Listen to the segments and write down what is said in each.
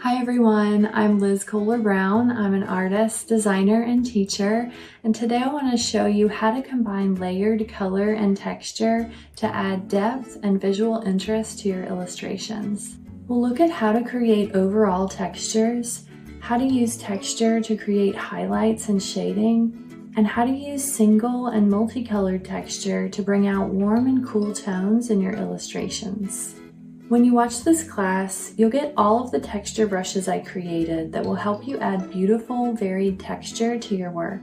Hi everyone, I'm Liz Kohler Brown. I'm an artist, designer, and teacher, and today I want to show you how to combine layered color and texture to add depth and visual interest to your illustrations. We'll look at how to create overall textures, how to use texture to create highlights and shading, and how to use single and multicolored texture to bring out warm and cool tones in your illustrations. When you watch this class, you'll get all of the texture brushes I created that will help you add beautiful, varied texture to your work.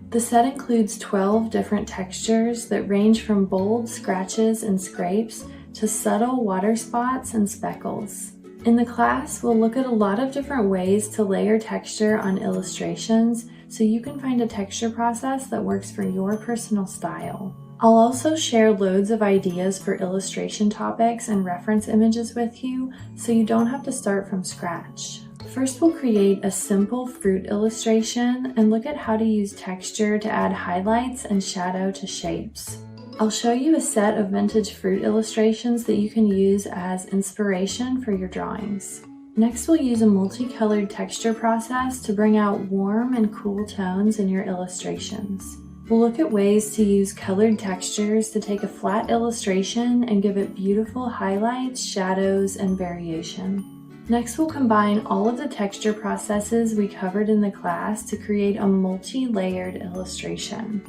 The set includes 12 different textures that range from bold scratches and scrapes to subtle water spots and speckles. In the class, we'll look at a lot of different ways to layer texture on illustrations so you can find a texture process that works for your personal style. I'll also share loads of ideas for illustration topics and reference images with you, so you don't have to start from scratch. First, we'll create a simple fruit illustration and look at how to use texture to add highlights and shadow to shapes. I'll show you a set of vintage fruit illustrations that you can use as inspiration for your drawings. Next, we'll use a multicolored texture process to bring out warm and cool tones in your illustrations. We'll look at ways to use colored textures to take a flat illustration and give it beautiful highlights, shadows, and variation. Next, we'll combine all of the texture processes we covered in the class to create a multi-layered illustration.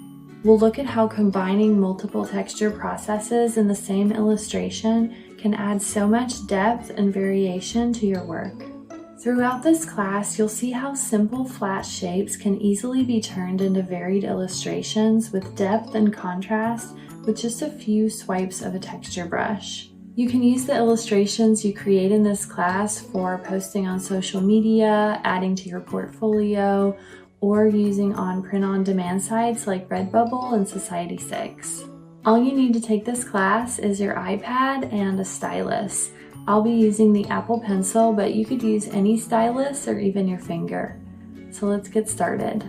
We'll look at how combining multiple texture processes in the same illustration can add so much depth and variation to your work. Throughout this class, you'll see how simple flat shapes can easily be turned into varied illustrations with depth and contrast with just a few swipes of a texture brush. You can use the illustrations you create in this class for posting on social media, adding to your portfolio, or using on print-on-demand sites like Redbubble and Society6. All you need to take this class is your iPad and a stylus. I'll be using the Apple Pencil, but you could use any stylus or even your finger. So let's get started.